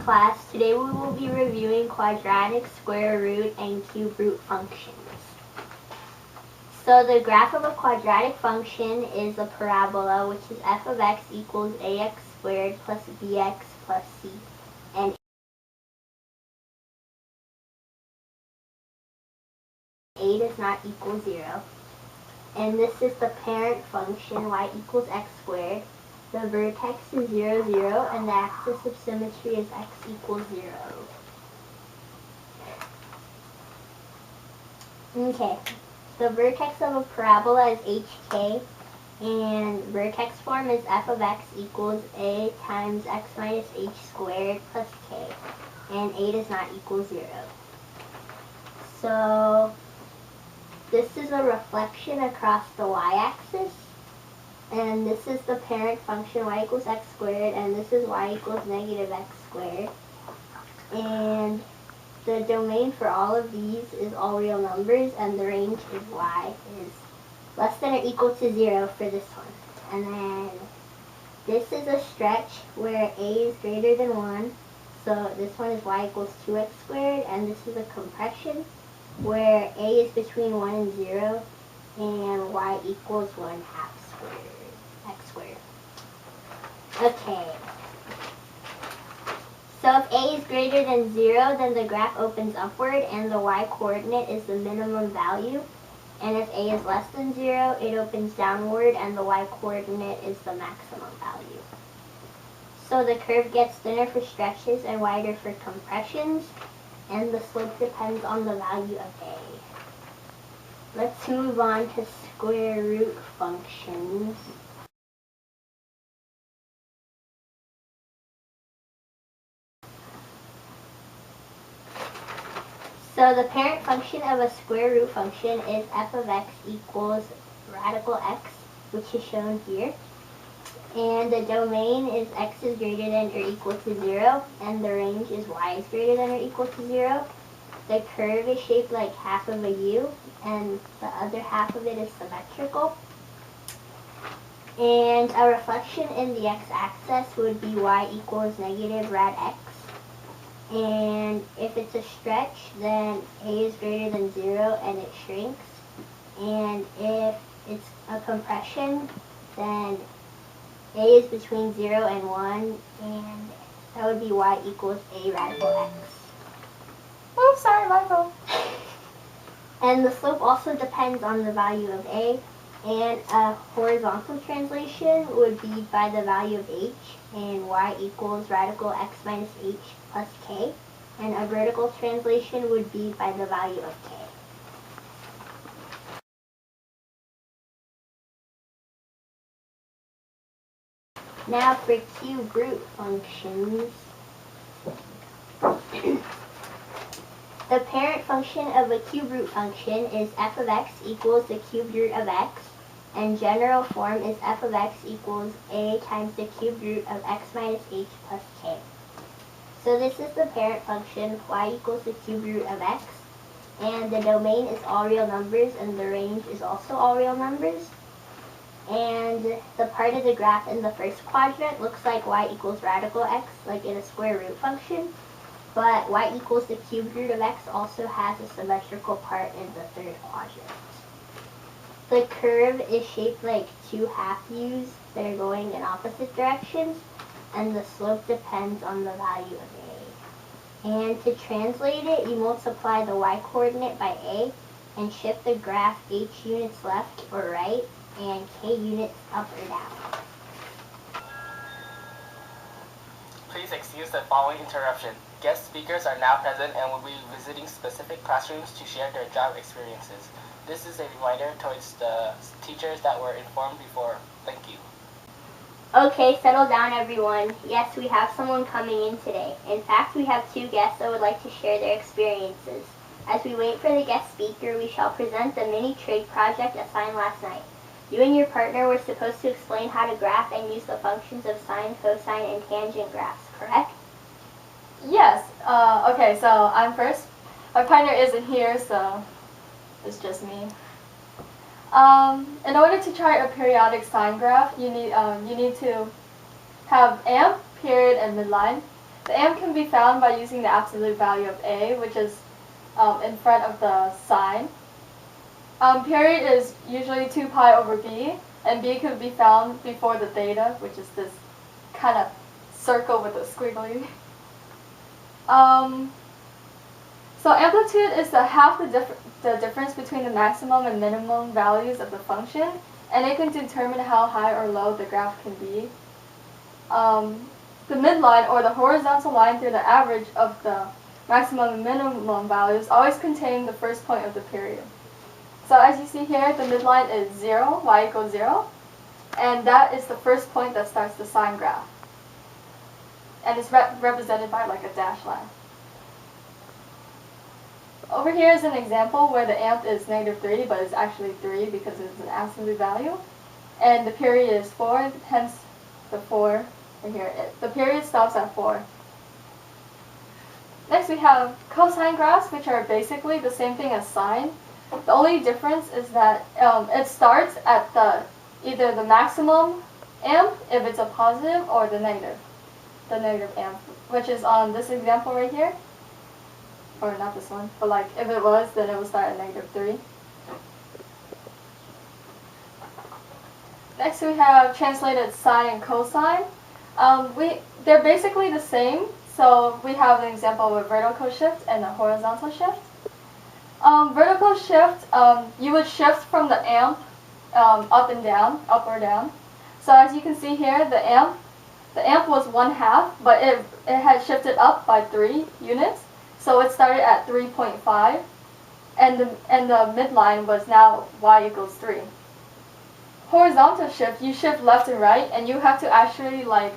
class. Today we will be reviewing quadratic, square root, and cube root functions. So the graph of a quadratic function is a parabola, which is f of x equals ax squared plus bx plus c. And a does not equal 0. And this is the parent function, y equals x squared. The vertex is 0, 0, and the axis of symmetry is x equals 0. Okay, the vertex of a parabola is hk, and vertex form is f of x equals a times x minus h squared plus k, and a does not equal 0. So this is a reflection across the y-axis, and this is the parent function, y equals x squared, and this is y equals negative x squared. And the domain for all of these is all real numbers, and the range is y is less than or equal to 0 for this one. And then this is a stretch where a is greater than 1, so this one is y equals 2x squared, and this is a compression where a is between 1 and 0, and y equals 1/2 squared, x squared. Okay. So if a is greater than 0, then the graph opens upward and the y-coordinate is the minimum value. And if a is less than 0, it opens downward and the y-coordinate is the maximum value. So the curve gets thinner for stretches and wider for compressions, and the slope depends on the value of a. Let's move on to square root functions. So the parent function of a square root function is f of x equals radical x, which is shown here. And the domain is x is greater than or equal to 0, and the range is y is greater than or equal to 0. The curve is shaped like half of a U, and the other half of it is symmetrical. And a reflection in the x-axis would be y equals negative rad x. And if it's a stretch, then a is greater than 0 and it shrinks. And if it's a compression, then a is between 0 and 1, and that would be y equals a radical x. Oh, sorry, my fault. And the slope also depends on the value of a, and a horizontal translation would be by the value of h, and y equals radical x minus h plus k, and a vertical translation would be by the value of k. Now for cube root functions. The parent function of a cube root function is f of x equals the cubed root of x, and general form is f of x equals a times the cubed root of x minus h plus k. So this is the parent function, y equals the cubed root of x, and the domain is all real numbers, and the range is also all real numbers. And the part of the graph in the first quadrant looks like y equals radical x, like in a square root function. But y equals the cubed root of x also has a symmetrical part in the third quadrant. The curve is shaped like two half U's that are going in opposite directions, and the slope depends on the value of a. And to translate it, you multiply the y-coordinate by a and shift the graph h units left or right and k units up or down. Please excuse the following interruption. Guest speakers are now present and will be visiting specific classrooms to share their job experiences. This is a reminder towards the teachers that were informed before. Thank you. Okay, settle down everyone. Yes, we have someone coming in today. In fact, we have two guests that would like to share their experiences. As we wait for the guest speaker, we shall present the mini trig project assigned last night. You and your partner were supposed to explain how to graph and use the functions of sine, cosine, and tangent graphs, correct? Yes. Okay, so I'm first. My partner isn't here, so it's just me. In order to chart a periodic sine graph, you need to have amp, period, and midline. The amp can be found by using the absolute value of A, which is in front of the sign. Period is usually 2 pi over b, and b could be found before the theta, which is this kind of circle with a squiggly. So amplitude is half the difference between the maximum and minimum values of the function, and it can determine how high or low the graph can be. The midline, or the horizontal line through the average of the maximum and minimum values, always contain the first point of the period. So as you see here, the midline is 0, y equals 0, and that is the first point that starts the sine graph. And it's represented by like a dashed line. Over here is an example where the amp is -3, but it's actually 3 because it's an absolute value. And the period is 4, hence the 4 right here. The period stops at 4. Next we have cosine graphs, which are basically the same thing as sine. The only difference is that it starts at either the maximum amp, if it's a positive, or the negative amp, which is on this example right here. Or not this one, but like if it was, then it would start at -3. Next we have translated sine and cosine. They're basically the same. So we have an example of a vertical shift and a horizontal shift. Vertical shift, you would shift from the amp up and down, up or down. So as you can see here, the amp was 1/2, but it had shifted up by 3 units. So it started at 3.5, and the midline was now y equals 3. Horizontal shift, you shift left and right, and you have to actually like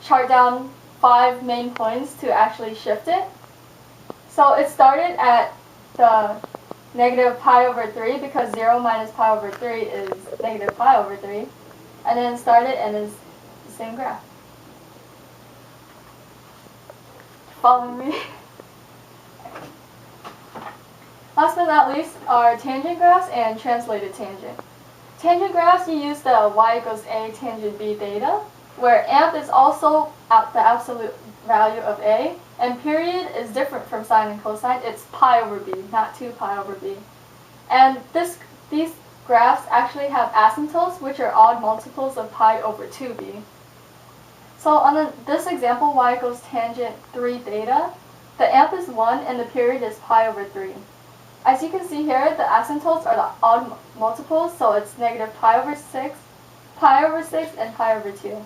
chart down 5 main points to actually shift it. So it started at the -pi/3 because 0 minus pi over 3 is -pi/3, and then it started and it's the same graph. Follow me. Last but not least are tangent graphs and translated tangent. Tangent graphs, you use the y equals a tangent b theta, where amp is also at the absolute value of a, and period is different from sine and cosine. It's pi over b, not 2 pi over b. And these graphs actually have asymptotes, which are odd multiples of pi over 2b. So on this example, y equals tangent 3 theta, the amp is 1 and the period is pi over 3. As you can see here, the asymptotes are the odd multiples, so it's -pi/6, pi/6, and pi/2.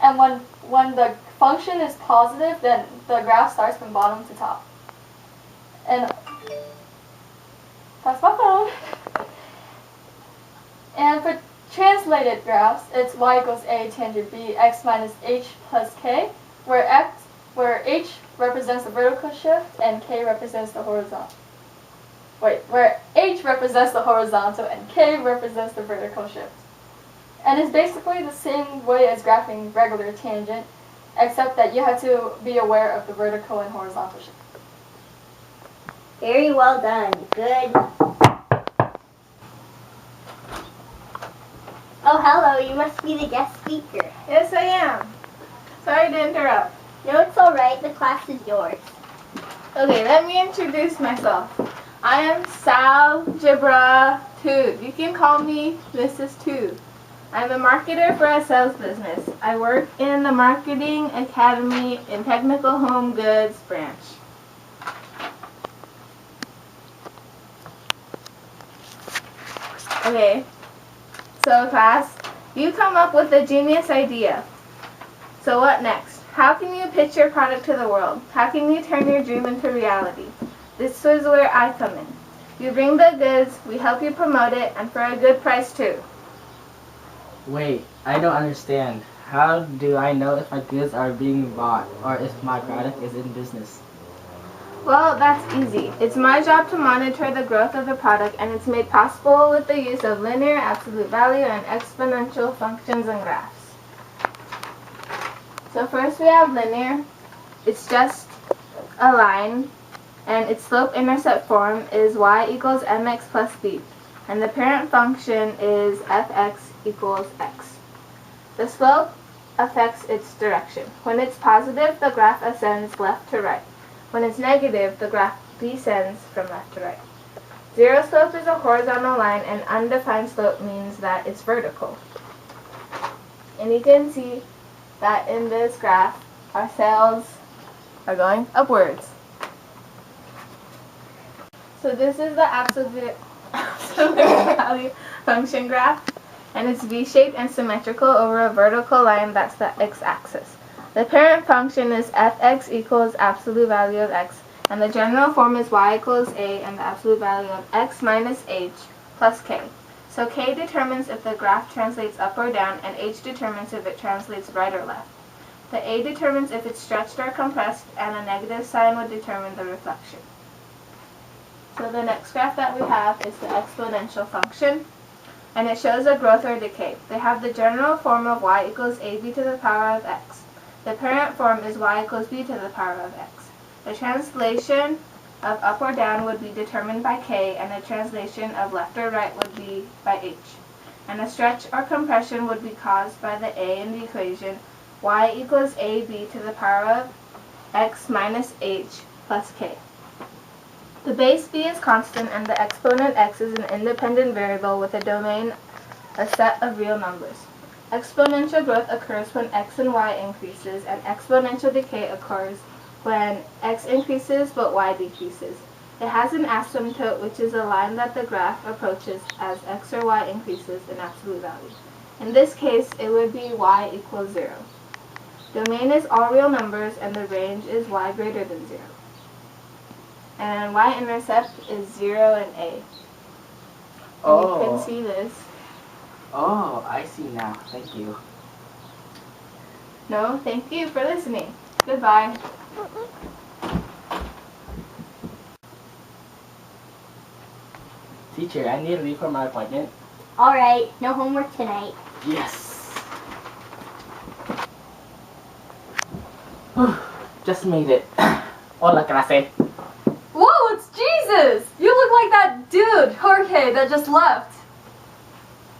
And when the function is positive, then the graph starts from bottom to top. And that's my phone. And for translated graphs, it's y equals a tangent b, x minus h plus k, where h represents the vertical shift and k represents the horizontal. Where h represents the horizontal and k represents the vertical shift. And it's basically the same way as graphing regular tangent, except that you have to be aware of the vertical and horizontal shift. Very well done. Good. Oh, hello. You must be the guest speaker. Yes, I am. Sorry to interrupt. No, it's all right. The class is yours. Okay, let me introduce myself. I am Saljibra Tood. You can call me Mrs. Tood. I'm a marketer for a sales business. I work in the Marketing Academy in Technical Home Goods branch. Okay, so class, you come up with a genius idea. So what next? How can you pitch your product to the world? How can you turn your dream into reality? This is where I come in. You bring the goods, we help you promote it, and for a good price too. Wait, I don't understand. How do I know if my goods are being bought or if my product is in business? Well, that's easy. It's my job to monitor the growth of the product, and it's made possible with the use of linear, absolute value, and exponential functions and graphs. So first we have linear. It's just a line, and its slope-intercept form is y equals mx plus b, and the parent function is fx equals x. The slope affects its direction. When it's positive, the graph ascends left to right. When it's negative, the graph descends from left to right. Zero slope is a horizontal line, and undefined slope means that it's vertical. And you can see that in this graph, our cells are going upwards. So this is the absolute value function graph, and it's v-shaped and symmetrical over a vertical line that's the x-axis. The parent function is f(x) equals absolute value of x, and the general form is y equals a and the absolute value of x minus h plus k. So k determines if the graph translates up or down, and h determines if it translates right or left. The a determines if it's stretched or compressed, and a negative sign would determine the reflection. So the next graph that we have is the exponential function, and it shows a growth or decay. They have the general form of y equals ab to the power of x. The parent form is y equals b to the power of x. The translation of up or down would be determined by k, and the translation of left or right would be by h. And a stretch or compression would be caused by the a in the equation y equals ab to the power of x minus h plus k. The base b is constant, and the exponent x is an independent variable with a domain, a set of real numbers. Exponential growth occurs when x and y increases, and exponential decay occurs when x increases but y decreases. It has an asymptote, which is a line that the graph approaches as x or y increases in absolute value. In this case, it would be y equals 0. Domain is all real numbers, and the range is y greater than 0. And y-intercept is 0 and a. And you can see this. Oh, I see now. Thank you. No, thank you for listening. Goodbye. Teacher, I need to leave for my appointment. Alright, no homework tonight. Yes. Just made it. Hola, clase. Whoa, it's Jesus! You look like that dude, Jorge, that just left.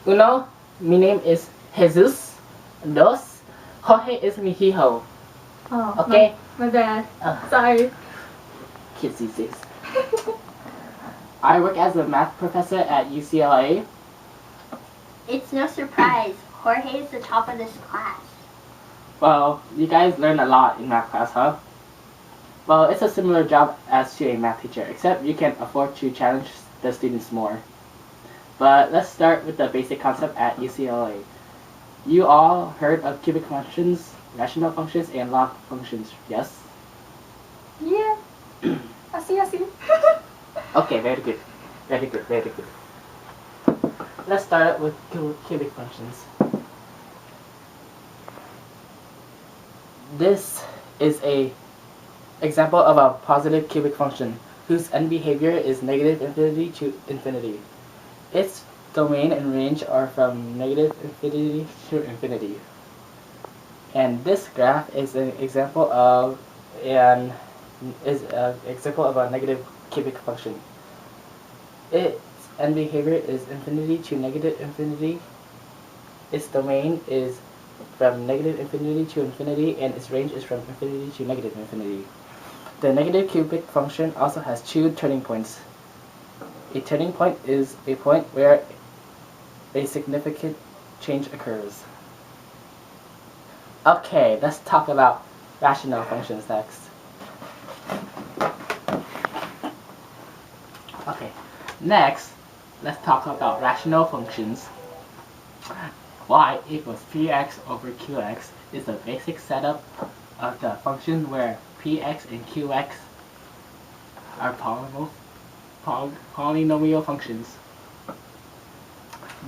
Uno, mi name is Jesus. Dos, Jorge is mi hijo. Oh, Okay? my bad. Uh, Sorry. Kids these days. I work as a math professor at UCLA. It's no surprise. Jorge is the top of this class. Well, you guys learn a lot in math class, huh? Well, it's a similar job as to a math teacher, except you can afford to challenge the students more. But let's start with the basic concept at UCLA. You all heard of cubic functions, rational functions, and log functions, yes? Yeah. I see. Okay, very good. Very good, very good. Let's start out with cubic functions. This is a example of a positive cubic function whose end behavior is negative infinity to infinity. Its domain and range are from negative infinity to infinity. And this graph is an example of a negative cubic function. Its end behavior is infinity to negative infinity. Its domain is from negative infinity to infinity, and its range is from infinity to negative infinity. The negative cubic function also has two turning points. A turning point is a point where a significant change occurs. Okay, let's talk about rational functions next. Okay, next, let's talk about rational functions. Y equals px over qx is the basic setup of the function where px and qx are polynomial functions.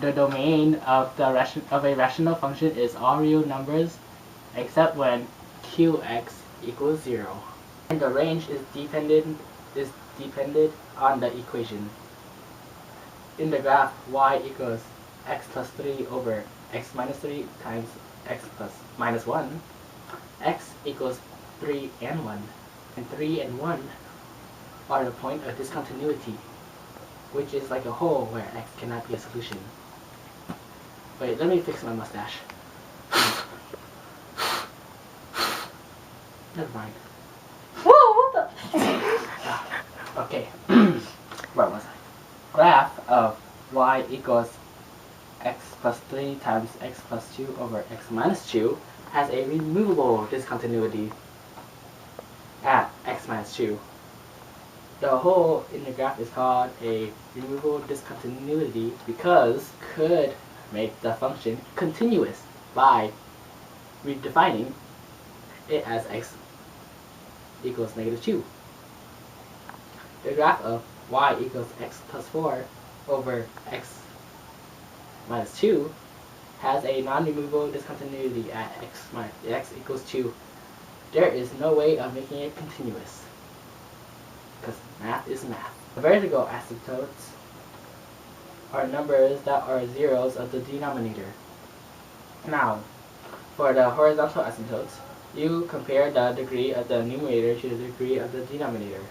The domain of a rational function is all real numbers except when qx equals 0. And the range is dependent on the equation. In the graph, y equals x plus 3 over x minus 3 times x plus minus 1, x equals 3 and 1, and 3 and 1 are the point of discontinuity, which is like a hole where x cannot be a solution. Wait, let me fix my mustache. Never mind. Whoa, what the? Okay. Where was I? Graph of y equals x plus 3 times x plus 2 over x minus 2 has a removable discontinuity at x minus 2. The hole in the graph is called a removable discontinuity because could make the function continuous by redefining it as x equals negative 2. The graph of y equals x plus 4 over x minus 2 has a non-removable discontinuity at x equals 2. There is no way of making it continuous, because math is math. Vertical asymptotes are numbers that are zeros of the denominator. Now, for the horizontal asymptotes, you compare the degree of the numerator to the degree of the denominator.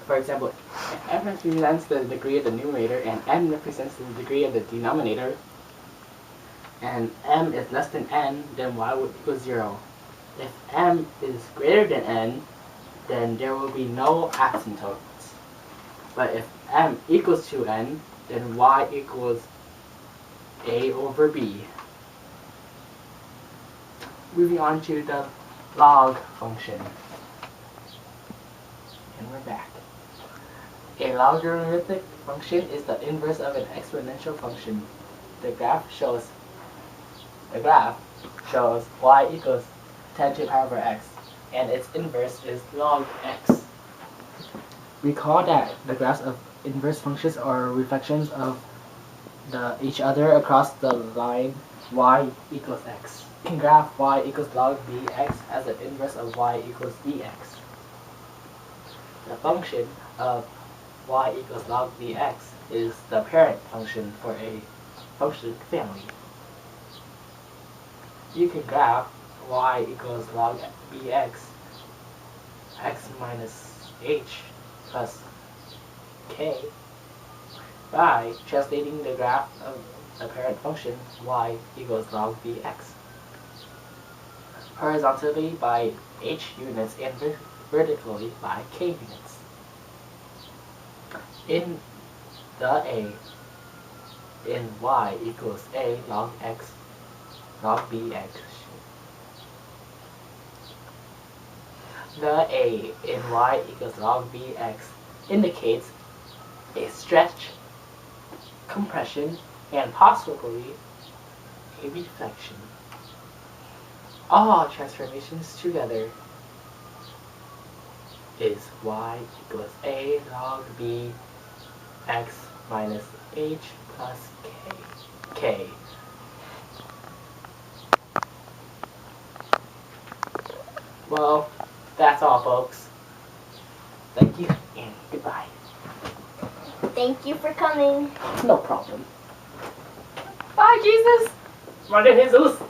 For example, if m represents the degree of the numerator and n represents the degree of the denominator, and m is less than n, then y would equal 0. If m is greater than n, then there will be no asymptotes. But if m equals to n, then y equals a over b. Moving on to the log function. And we're back. A logarithmic function is the inverse of an exponential function. The graph shows y equals 10 to the power over x, and its inverse is log x. Recall that the graphs of inverse functions are reflections of each other across the line y equals x. You can graph y equals log bx as the inverse of y equals bx. The function of y equals log bx is the parent function for a function family. You can graph y equals log bx x minus h plus k by translating the graph of the parent function y equals log bx horizontally by h units and vertically by k units. In the a, in y equals a log x log bx. The a in y equals log bx indicates a stretch, compression, and possibly a reflection. All transformations together is y equals a log b x minus h plus k. Well, that's all, folks. Thank you and goodbye. Thank you for coming. No problem. Bye, Jesus. Maria Jesus.